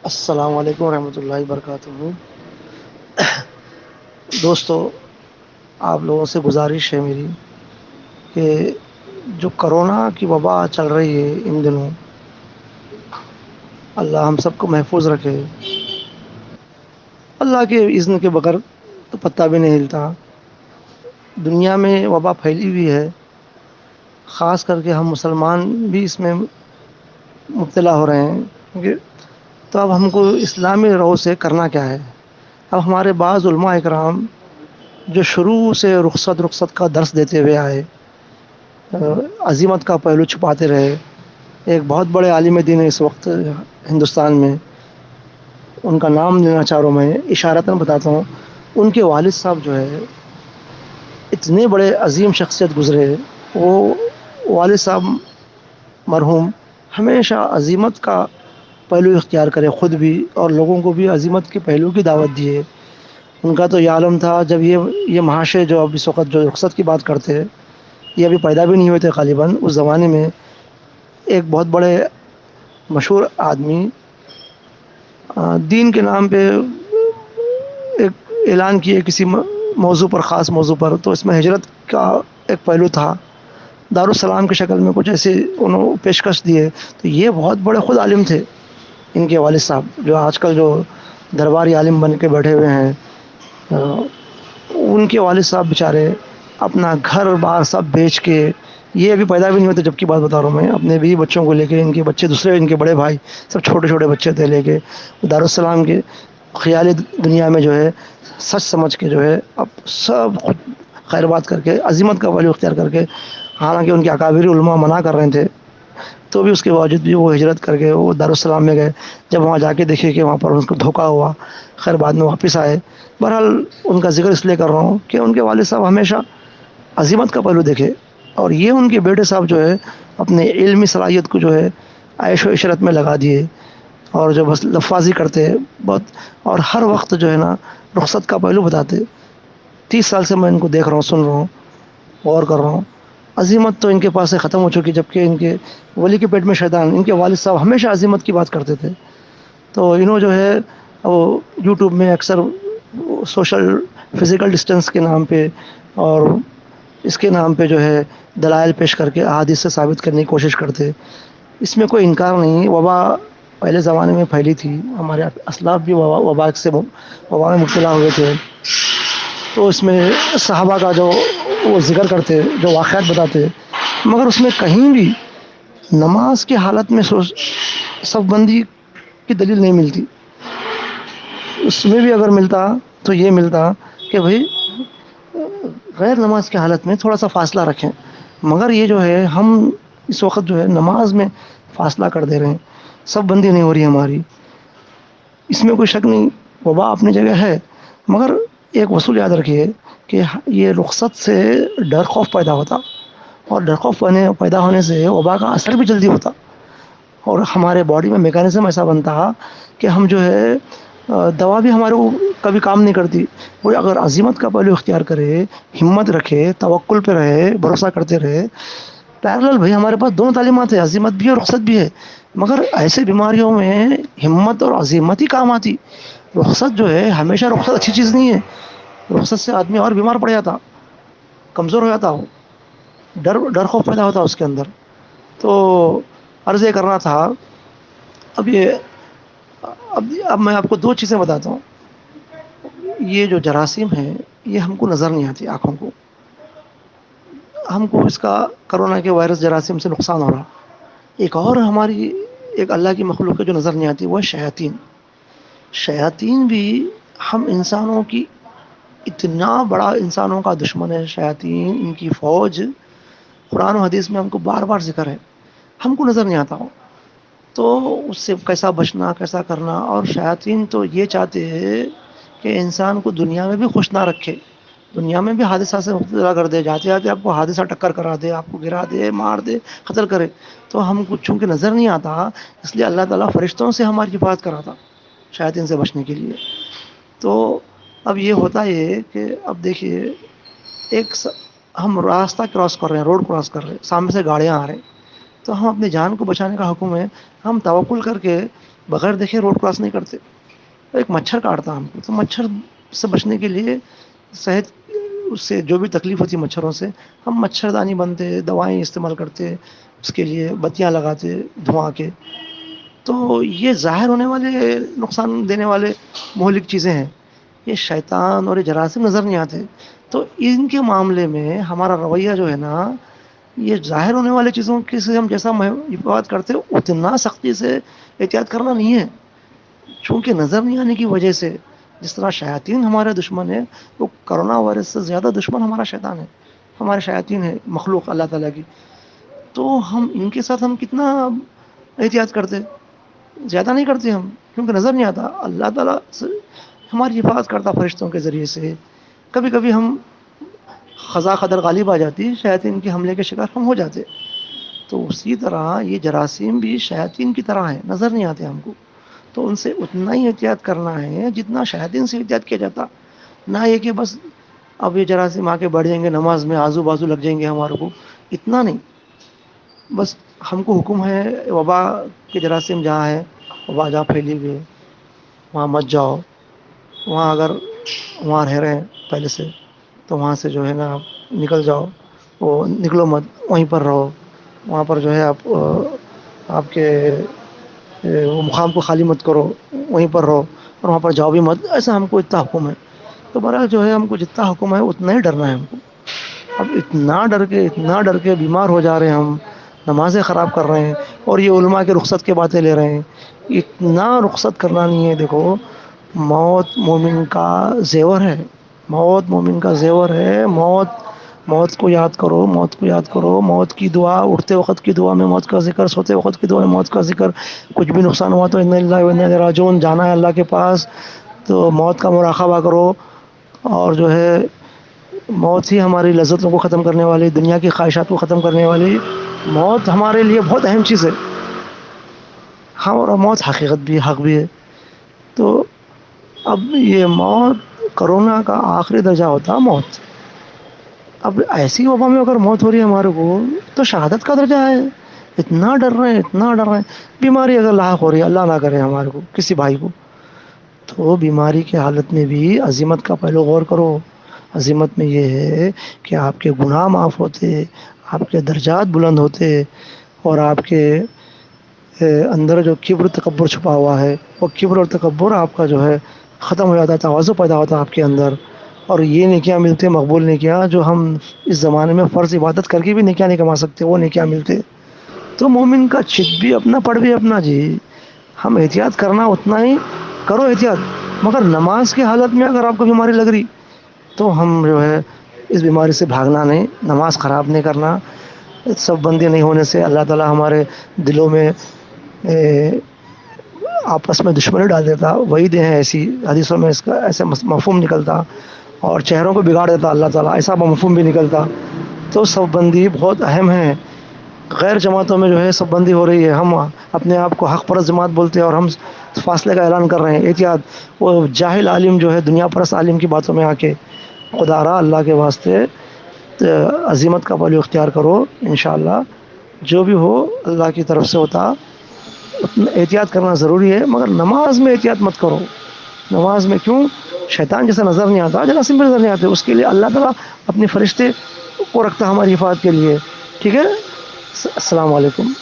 السلام علیکم ورحمۃ اللہ وبرکاتہ۔ دوستو، آپ لوگوں سے گزارش ہے میری کہ جو کرونا کی وبا چل رہی ہے ان دنوں، اللہ ہم سب کو محفوظ رکھے۔ اللہ کے اذن کے بغیر تو پتہ بھی نہیں ہلتا۔ دنیا میں وبا پھیلی ہوئی ہے، خاص کر کے ہم مسلمان بھی اس میں مبتلا ہو رہے ہیں کیونکہ تو اب ہم کو اسلامی رو سے کرنا کیا ہے؟ اب ہمارے بعض علماء اکرام جو شروع سے رخصت کا درس دیتے ہوئے آئے، عظمت کا پہلو چھپاتے رہے، ایک بہت بڑے عالم دین ہے اس وقت ہندوستان میں، ان کا نام لینا چاہ رہا ہوں، میں اشارتاً بتاتا ہوں۔ ان کے والد صاحب جو ہے اتنے بڑے عظیم شخصیت گزرے، وہ والد صاحب مرحوم ہمیشہ عظمت کا پہلو اختیار کرے، خود بھی اور لوگوں کو بھی عظمت کے پہلو کی دعوت دیے۔ ان کا تو یہ عالم تھا، جب یہ معاشرے جو اب اس وقت جو رخصت کی بات کرتے ہیں، یہ ابھی پیدا بھی نہیں ہوئے تھے غالباً، اس زمانے میں ایک بہت بڑے مشہور آدمی دین کے نام پہ ایک اعلان کیے کسی موضوع پر، خاص موضوع پر، تو اس میں ہجرت کا ایک پہلو تھا، دارالسلام کی شکل میں کچھ ایسے انہوں پیشکش دیے۔ تو یہ بہت بڑے خود عالم تھے ان کے والد صاحب، جو آج کل جو درباری عالم بن کے بیٹھے ہوئے ہیں۔ ان کے والد صاحب بیچارے اپنا گھر بار سب بیچ کے، یہ ابھی پیدا بھی نہیں ہوتے جب کی بات بتا رہا ہوں میں، اپنے بھی بچوں کو لے کے، ان کے بچے دوسرے، ان کے بڑے بھائی سب چھوٹے چھوٹے بچے تھے، لے کے دارالسلام کے خیالی دنیا میں جو ہے سچ سمجھ کے جو ہے اب سب خود خیر بات کر کے عظمت کا ولی اختیار کر کے، حالانکہ ان کے اکابر علماء منع کر رہے تھے تو بھی اس کے باوجود بھی وہ ہجرت کر کے وہ دارالسلام میں گئے۔ جب وہاں جا کے دیکھے کہ وہاں پر ان کو دھوکہ ہوا، خیر بعد میں واپس آئے۔ بہرحال ان کا ذکر اس لیے کر رہا ہوں کہ ان کے والد صاحب ہمیشہ عظمت کا پہلو دیکھے، اور یہ ان کے بیٹے صاحب جو ہے اپنے علمی صلاحیت کو جو ہے عیش و عشرت میں لگا دیے، اور جو بس لفاظی کرتے بہت، اور ہر وقت جو ہے نا رخصت کا پہلو بتاتے۔ 30 سال سے میں ان کو دیکھ رہا ہوں، سن رہا ہوں، غور کر رہا ہوں۔ عظمت تو ان کے پاس سے ختم ہو چکی، جبکہ ان کے ولی کے پیٹ میں شیطان، ان کے والد صاحب ہمیشہ عظمت کی بات کرتے تھے۔ تو انہوں جو ہے وہ یوٹیوب میں اکثر سوشل فزیکل ڈسٹینس کے نام پہ اور اس کے نام پہ جو ہے دلائل پیش کر کے احادیث سے ثابت کرنے کی کوشش کرتے۔ اس میں کوئی انکار نہیں، وبا پہلے زمانے میں پھیلی تھی، ہمارے اسلاف بھی وبا سے وبا میں مبتلا ہوئے تھے۔ تو اس میں صحابہ کا جو وہ ذکر کرتے، جو واقعات بتاتے، مگر اس میں کہیں بھی نماز کی حالت میں صف بندی کی دلیل نہیں ملتی۔ اس میں بھی اگر ملتا تو یہ ملتا کہ بھئی غیر نماز کی حالت میں تھوڑا سا فاصلہ رکھیں، مگر یہ جو ہے ہم اس وقت جو ہے نماز میں فاصلہ کر دے رہے ہیں، صف بندی نہیں ہو رہی ہماری۔ اس میں کوئی شک نہیں، وبا اپنی جگہ ہے، مگر ایک اصول یاد رکھیے کہ یہ رخصت سے ڈر خوف پیدا ہوتا، اور ڈر خوف پیدا ہونے سے وبا کا اثر بھی جلدی ہوتا، اور ہمارے باڈی میں میکانزم ایسا بنتا کہ ہم جو ہے دوا بھی ہمارے کو کبھی کام نہیں کرتی۔ وہ اگر عظمت کا پہلو اختیار کرے، ہمت رکھے، توکل پہ رہے، بھروسہ کرتے رہے، پیرالل بھائی ہمارے پاس دونوں تعلیمات ہیں، عظمت بھی ہے اور رخصت بھی ہے، مگر ایسے بیماریوں میں ہمت اور عظمت ہی کام آتی۔ رخصت جو ہے ہمیشہ رخصت اچھی چیز نہیں ہے، رخصت سے آدمی اور بیمار پڑ جاتا، کمزور ہو جاتا، ہو ڈر خوف پیدا ہوتا اس کے اندر۔ تو عرض یہ کرنا تھا، اب میں آپ کو دو چیزیں بتاتا ہوں۔ یہ جو جراثیم ہے یہ ہم کو نظر نہیں آتی آنکھوں کو، ہم کو اس کا کرونا کے وائرس جراثیم سے نقصان ہو رہا۔ ایک اور ہماری ایک اللہ کی مخلوق ہے جو نظر نہیں آتی، وہ ہے شیاطین۔ شیاطین بھی ہم انسانوں کی، اتنا بڑا انسانوں کا دشمن ہے شیاطین، ان کی فوج قرآن و حدیث میں ہم کو بار بار ذکر ہے، ہم کو نظر نہیں آتا ہو۔ تو اس سے کیسا بچنا، کیسا کرنا، اور شیاطین تو یہ چاہتے ہیں کہ انسان کو دنیا میں بھی خوش نہ رکھے، دنیا میں بھی حادثہ سے مبتلا کر دے، جاتے جاتے آپ کو حادثہ ٹکر کرا دے، آپ کو گرا دے، مار دے، قتل کرے۔ تو ہم کو چونکہ نظر نہیں آتا، اس لیے اللہ تعالیٰ فرشتوں سے ہماری حفاظت کراتا شیاطین سے بچنے کے لیے۔ تو اب یہ ہوتا ہے کہ اب دیکھیے، ہم راستہ کراس کر رہے ہیں، روڈ کراس کر رہے ہیں، سامنے سے گاڑیاں آ رہے ہیں، تو ہم اپنی جان کو بچانے کا حکم ہے، ہم توکل کر کے بغیر دیکھے روڈ کراس نہیں کرتے. ایک مچھر کاٹتا ہم کو، تو مچھر سے بچنے کے لیے صحت اس سے جو بھی تکلیف ہوتی ہے مچھروں سے، ہم مچھردانی بنتے، دوائیں استعمال کرتے، اس کے لیے بتیاں لگاتے دھواں کے. تو یہ ظاہر ہونے والے نقصان دینے والے مہلک چیزیں ہیں، یہ شیطان اور یہ جراثیم نظر نہیں آتے. تو ان کے معاملے میں ہمارا رویہ جو ہے نا، یہ ظاہر ہونے والی چیزوں کی سے ہم جیسا بات کرتے اتنا سختی سے احتیاط کرنا نہیں ہے. چونکہ نظر نہیں آنے کی وجہ سے، جس طرح شیاطین ہمارے دشمن ہے، وہ کرونا وائرس سے زیادہ دشمن ہمارا شیطان ہے، ہمارے شیاطین ہے مخلوق اللہ تعالیٰ کی. تو ہم ان کے ساتھ ہم کتنا احتیاط کرتے، زیادہ نہیں کرتے ہم، کیونکہ نظر نہیں آتا. اللہ تعالیٰ ہماری حفاظت کرتا فرشتوں کے ذریعے سے. کبھی کبھی ہم خزا قدر غالب آ جاتی، شیاطین کے حملے کے شکار ہم ہو جاتے. تو اسی طرح یہ جراثیم بھی شیاطین کی طرح ہیں، نظر نہیں آتے ہم کو. تو ان سے اتنا ہی احتیاط کرنا ہے جتنا شیاطین سے احتیاط کیا جاتا. نہ یہ کہ بس اب یہ جراثیم آ کے بڑھ جائیں گے، نماز میں آزو بازو لگ جائیں گے ہمارے کو، اتنا نہیں. بس ہم کو حکم ہے وبا کے جراثیم جہاں ہے، وبا جہاں پھیلی ہوئی ہے وہاں مت جاؤ. وہاں اگر وہاں رہ رہے ہیں پہلے سے، تو وہاں سے جو ہے نا نکل جاؤ، وہ نکلو مت، وہیں پر رہو. وہاں پر جو ہے آپ کے وہ مقام کو خالی مت کرو، وہیں پر رہو، اور وہاں پر جاؤ بھی مت. ایسا ہم کو اتنا حکم ہے. تو برحال جو ہے ہم کو جتنا حکم ہے اتنا ہی ڈرنا ہے ہم کو. اب اتنا ڈر کے بیمار ہو جا رہے ہیں ہم، نمازیں خراب کر رہے ہیں، اور یہ علماء کے رخصت کے باتیں لے رہے ہیں. اتنا رخصت کرنا نہیں ہے. دیکھو، موت مومن کا زیور ہے، موت مومن کا زیور ہے. موت کو یاد کرو، موت کو یاد کرو. موت کی دعا، اٹھتے وقت کی دعا میں موت کا ذکر، سوتے وقت کی دعا میں موت کا ذکر. کچھ بھی نقصان ہوا تو انا للہ و انا الیہ راجعون، جانا ہے اللہ کے پاس. تو موت کا مراقبہ کرو. اور جو ہے موت ہی ہماری لذتوں کو ختم کرنے والی، دنیا کی خواہشات کو ختم کرنے والی موت ہمارے لیے بہت اہم چیز ہے. ہاں، اور موت حقیقت بھی، حق بھی ہے. تو اب یہ موت، کرونا کا آخری درجہ ہوتا موت. اب ایسی وبا میں اگر موت ہو رہی ہے ہمارے کو، تو شہادت کا درجہ ہے. اتنا ڈر رہے ہیں، اتنا ڈر رہے ہیں. بیماری اگر لاحق ہو رہی ہے، اللہ نہ کرے ہمارے کو، کسی بھائی کو، تو بیماری کی حالت میں بھی عزیمت کا پہلو غور کرو. عزیمت میں یہ ہے کہ آپ کے گناہ معاف ہوتے، آپ کے درجات بلند ہوتے، اور آپ کے اندر جو کبر تکبر چھپا ہوا ہے، وہ کبر اور تکبر آپ کا جو ہے ختم ہو جاتا ہے، تواضع پیدا ہوتا ہے آپ کے اندر. اور یہ نیکیاں ملتے، مقبول نیکیاں، جو ہم اس زمانے میں فرض عبادت کر کے بھی نیکیاں نہیں کما سکتے، وہ نیکیاں ملتے. تو مومن کا چھت بھی اپنا، پڑھ بھی اپنا. جی، ہم احتیاط کرنا اتنا ہی کرو احتیاط. مگر نماز کی حالت میں اگر آپ کو بیماری لگ رہی، تو ہم جو ہے اس بیماری سے بھاگنا نہیں، نماز خراب نہیں کرنا. سب بندی نہیں ہونے سے اللہ تعالی ہمارے دلوں میں آپس میں دشمنی ڈال دیتا. وہی دیں ایسی حدیثوں میں اس کا ایسا مفہوم نکلتا، اور چہروں کو بگاڑ دیتا اللہ تعالیٰ، ایسا مفہوم بھی نکلتا. تو سب بندی بہت اہم ہے. غیر جماعتوں میں جو ہے سب بندی ہو رہی ہے. ہم اپنے آپ کو حق پرست جماعت بولتے ہیں، اور ہم فاصلے کا اعلان کر رہے ہیں. احتیاط. وہ جاہل عالم جو ہے دنیا پرست عالم کی باتوں میں آ کے، خدا را اللہ کے واسطے عزیمت کا پہلو اختیار کرو. انشاءاللہ جو بھی ہو اللہ کی طرف سے ہوتا. احتیاط کرنا ضروری ہے، مگر نماز میں احتیاط مت کرو. نماز میں کیوں؟ شیطان جیسا نظر نہیں آتا، جراثیم بھی نظر نہیں آتے. اس کے لیے اللہ تعالیٰ اپنے فرشتے کو رکھتا ہماری حفاظت کے لیے. ٹھیک ہے. السلام علیکم.